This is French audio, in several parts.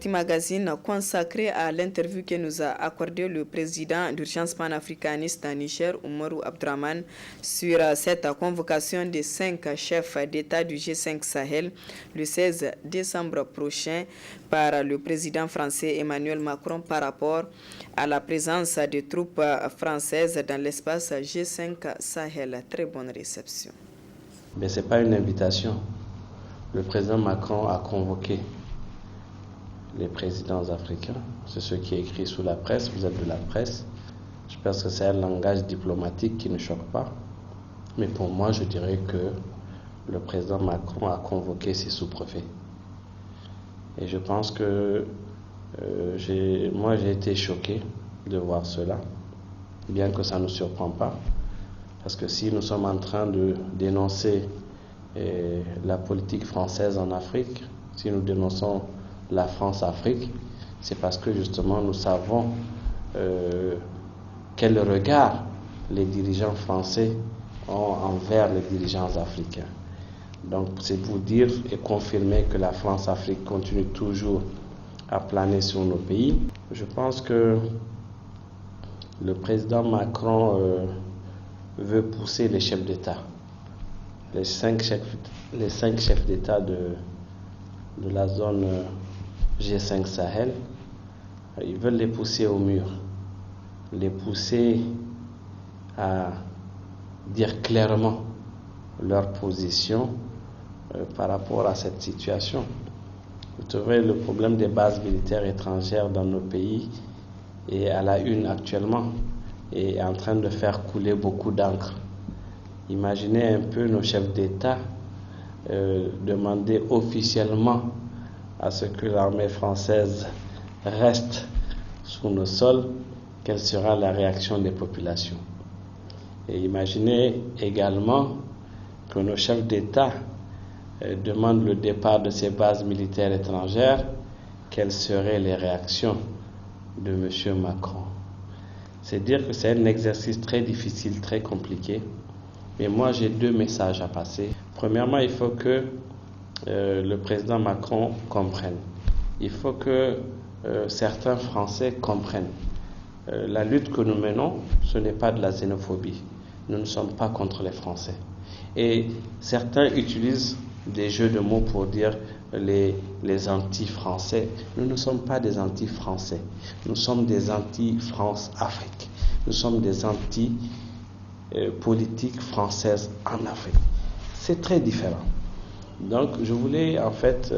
partie magazine consacrée à l'interview que nous a accordé le président d'Urgence panafricaniste à Niger, Oumarou Abdraman, sur cette convocation des 5 chefs d'État du G5 Sahel le 16 décembre prochain par le président français Emmanuel Macron par rapport à la présence des troupes françaises dans l'espace G5 Sahel. Très bonne réception. Mais ce n'est pas une invitation. Le président Macron a convoqué les présidents africains. C'est ce qui est écrit sous la presse. Vous êtes de la presse. Je pense que c'est un langage diplomatique qui ne choque pas. Mais pour moi, je dirais que le président Macron a convoqué ses sous-préfets. Et je pense que j'ai été choqué de voir cela, bien que ça ne nous surprend pas. Parce que si nous sommes en train de dénoncer la politique française en Afrique, si nous dénonçons la France-Afrique, c'est parce que justement nous savons quel regard les dirigeants français ont envers les dirigeants africains. Donc c'est pour dire et confirmer que la France-Afrique continue toujours à planer sur nos pays. Je pense que le président Macron veut pousser les chefs d'État, les cinq chefs d'État de la zone G5 Sahel. Ils veulent les pousser au mur, les pousser à dire clairement leur position par rapport à cette situation. Vous trouvez le problème des bases militaires étrangères dans nos pays est à la une actuellement et est en train de faire couler beaucoup d'encre. Imaginez un peu nos chefs d'État demander officiellement à ce que l'armée française reste sur nos sols, quelle sera la réaction des populations. Et imaginez également que nos chefs d'État demandent le départ de ces bases militaires étrangères, quelles seraient les réactions de M. Macron. C'est dire que c'est un exercice très difficile, très compliqué. Mais moi, j'ai 2 messages à passer. Premièrement, il faut que le président Macron comprenne. Il faut que certains Français comprennent. La lutte que nous menons, ce n'est pas de la xénophobie. Nous ne sommes pas contre les Français. Et certains utilisent des jeux de mots pour dire les anti-français. Nous ne sommes pas des anti-français. Nous sommes des anti-France-Afrique. Nous sommes des anti-politiques françaises en Afrique. C'est très différent. Donc, je voulais en fait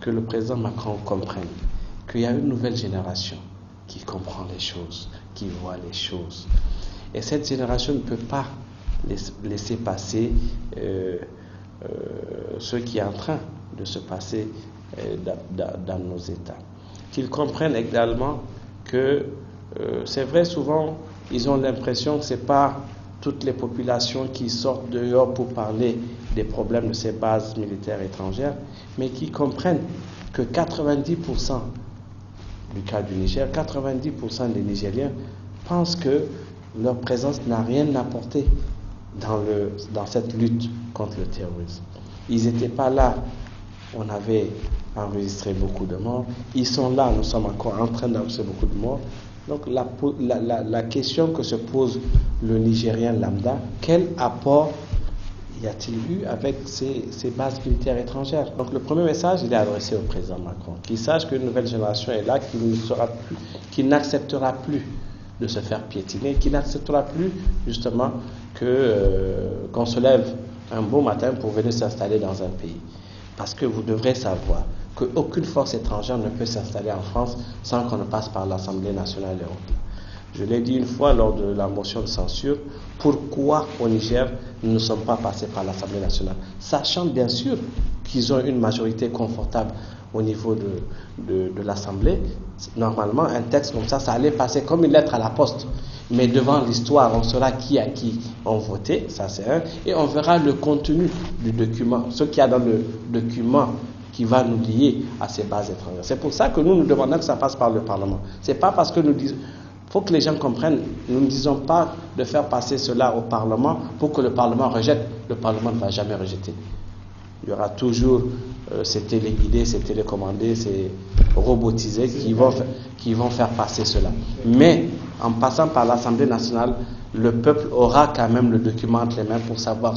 que le président Macron comprenne qu'il y a une nouvelle génération qui comprend les choses, qui voit les choses. Et cette génération ne peut pas laisser passer ce qui est en train de se passer dans nos États. Qu'ils comprennent également que c'est vrai, souvent, ils ont l'impression que ce n'est pas toutes les populations qui sortent dehors pour parler des problèmes de ces bases militaires étrangères, mais qui comprennent que 90% du cas du Niger, 90% des Nigériens pensent que leur présence n'a rien apporté dans cette lutte contre le terrorisme. Ils n'étaient pas là, on avait enregistré beaucoup de morts. Ils sont là, nous sommes encore en train d'enregistrer beaucoup de morts. Donc la question que se pose le Nigérien lambda, quel apport y a-t-il eu avec ces bases militaires étrangères? Donc le premier message, il est adressé au président Macron, qu'il sache qu'une nouvelle génération est là, qui n'acceptera plus de se faire piétiner, qui n'acceptera plus justement qu'on se lève un beau matin pour venir s'installer dans un pays. Parce que vous devrez savoir qu'aucune force étrangère ne peut s'installer en France sans qu'on ne passe par l'Assemblée nationale européenne. Je l'ai dit une fois lors de la motion de censure, pourquoi au Niger nous ne sommes pas passés par l'Assemblée nationale, sachant bien sûr qu'ils ont une majorité confortable au niveau de l'Assemblée. Normalement, un texte comme ça allait passer comme une lettre à la poste. Mais devant l'histoire, on saura qui a qui ont voté, ça c'est un, et on verra le contenu du document, ce qu'il y a dans le document qui va nous lier à ces bases étrangères. C'est pour ça que nous demandons que ça passe par le Parlement. C'est pas parce que nous disons... Il faut que les gens comprennent, nous ne disons pas de faire passer cela au Parlement pour que le Parlement rejette. Le Parlement ne va jamais rejeter. Il y aura toujours c'est téléguidé, c'est télécommandé, c'est robotisé qui vont faire passer cela. Mais en passant par l'Assemblée nationale, le peuple aura quand même le document entre les mains pour savoir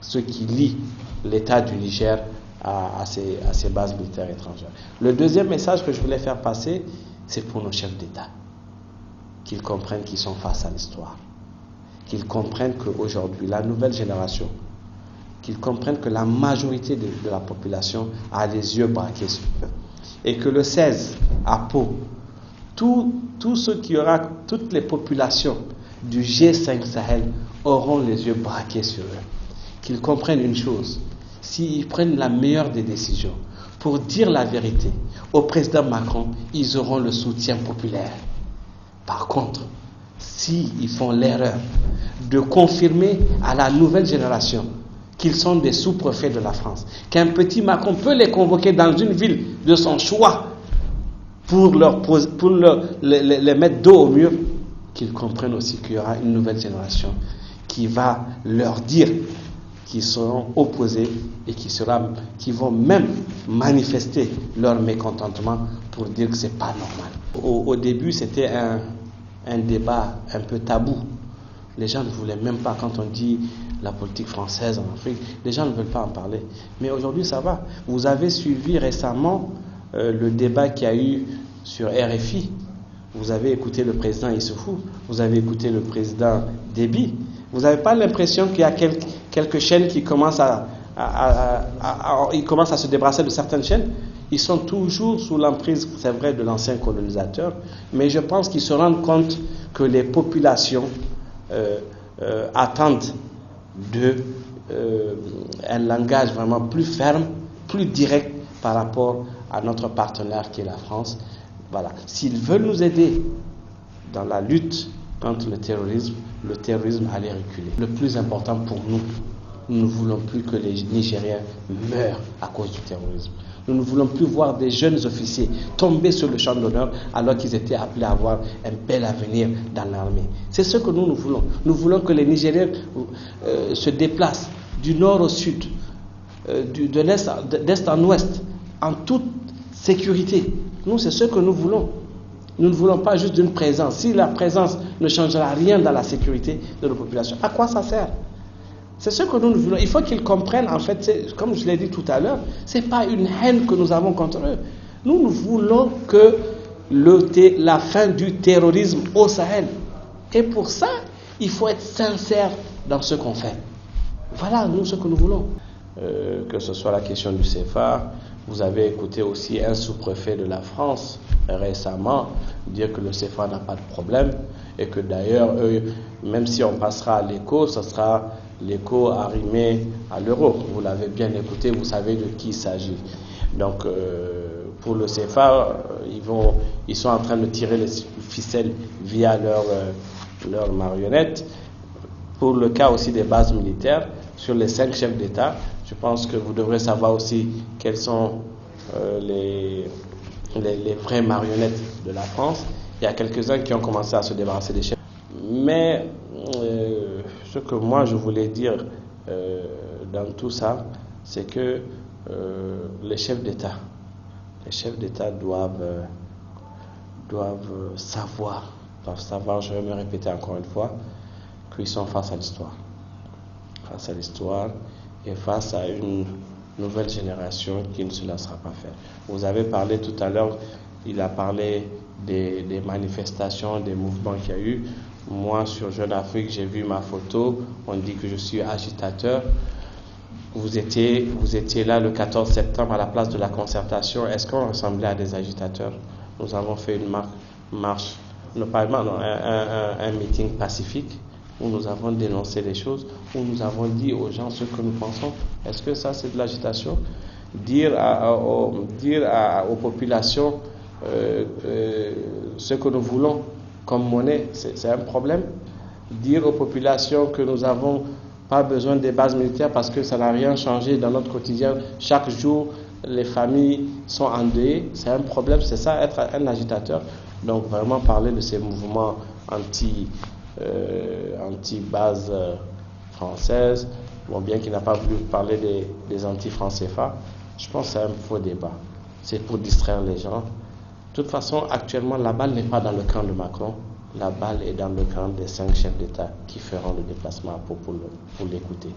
ce qui lie l'État du Niger à ses bases militaires étrangères. Le deuxième message que je voulais faire passer, c'est pour nos chefs d'État. Qu'ils comprennent qu'ils sont face à l'histoire. Qu'ils comprennent qu'aujourd'hui, la nouvelle génération, qu'ils comprennent que la majorité de la population a les yeux braqués sur eux. Et que le 16, à Pau, toutes les populations du G5 Sahel auront les yeux braqués sur eux. Qu'ils comprennent une chose, s'ils prennent la meilleure des décisions pour dire la vérité au président Macron, ils auront le soutien populaire. Par contre, s'ils font l'erreur de confirmer à la nouvelle génération qu'ils sont des sous-préfets de la France, qu'un petit Macron peut les convoquer dans une ville de son choix pour les mettre dos au mur, qu'ils comprennent aussi qu'il y aura une nouvelle génération qui va leur dire qu'ils seront opposés et qui vont même manifester leur mécontentement pour dire que ce n'est pas normal. Au début, c'était un débat un peu tabou. Les gens ne voulaient même pas, quand on dit la politique française en Afrique, les gens ne veulent pas en parler. Mais aujourd'hui, ça va. Vous avez suivi récemment le débat qu'il y a eu sur RFI. Vous avez écouté le président Issoufou, vous avez écouté le président Déby. Vous n'avez pas l'impression qu'il y a quelques chaînes qui commencent ils commencent à se débarrasser de certaines chaînes? Ils sont toujours sous l'emprise, c'est vrai, de l'ancien colonisateur, mais je pense qu'ils se rendent compte que les populations attendent un langage vraiment plus ferme, plus direct par rapport à notre partenaire qui est la France. Voilà. S'ils veulent nous aider dans la lutte contre le terrorisme allait reculer. Le plus important pour nous, nous ne voulons plus que les Nigériens meurent à cause du terrorisme. Nous ne voulons plus voir des jeunes officiers tomber sur le champ d'honneur alors qu'ils étaient appelés à avoir un bel avenir dans l'armée. C'est ce que nous voulons. Nous voulons que les Nigériens se déplacent du nord au sud, d'est en ouest, en toute sécurité. Nous, c'est ce que nous voulons. Nous ne voulons pas juste d'une présence. Si la présence ne changera rien dans la sécurité de nos populations, à quoi ça sert? C'est ce que nous voulons. Il faut qu'ils comprennent, en fait, comme je l'ai dit tout à l'heure, ce n'est pas une haine que nous avons contre eux. Nous voulons que la fin du terrorisme au Sahel. Et pour ça, il faut être sincère dans ce qu'on fait. Voilà, nous, ce que nous voulons. Que ce soit la question du CFA, vous avez écouté aussi un sous-préfet de la France récemment dire que le CFA n'a pas de problème et que d'ailleurs, même si on passera à l'écho, ce sera l'écho arrimé à l'euro. Vous l'avez bien écouté, vous savez de qui il s'agit. Donc, pour le CFA, ils sont en train de tirer les ficelles via leurs marionnettes. Pour le cas aussi des bases militaires, sur les 5 chefs d'État, je pense que vous devrez savoir aussi quelles sont les vraies marionnettes de la France. Il y a quelques-uns qui ont commencé à se débarrasser des chefs. Mais ce que moi je voulais dire dans tout ça, c'est que les chefs d'État doivent savoir, je vais me répéter encore une fois, qu'ils sont face à l'histoire et face à une nouvelle génération qui ne se laissera pas faire. Vous avez parlé tout à l'heure, il a parlé des manifestations, des mouvements qu'il y a eu. Moi, sur Jeune Afrique, j'ai vu ma photo, on dit que je suis agitateur. Vous étiez là le 14 septembre à la place de la Concertation. Est-ce qu'on ressemblait à des agitateurs? Nous avons fait une marche, un meeting pacifique, où nous avons dénoncé les choses, où nous avons dit aux gens ce que nous pensons. Est-ce que ça, c'est de l'agitation? Dire aux populations ce que nous voulons comme monnaie, c'est un problème. Dire aux populations que nous n'avons pas besoin des bases militaires parce que ça n'a rien changé dans notre quotidien. Chaque jour, les familles sont endeuillées, c'est un problème. C'est ça, être un agitateur. Donc, vraiment parler de ces mouvements anti-base française, bien qu'il n'a pas voulu parler des anti-francs CFA, Je pense que c'est un faux débat. C'est pour distraire les gens. De toute façon, actuellement, la balle n'est pas dans le camp de Macron. La balle est dans le camp des 5 chefs d'État qui feront le déplacement pour l'écouter.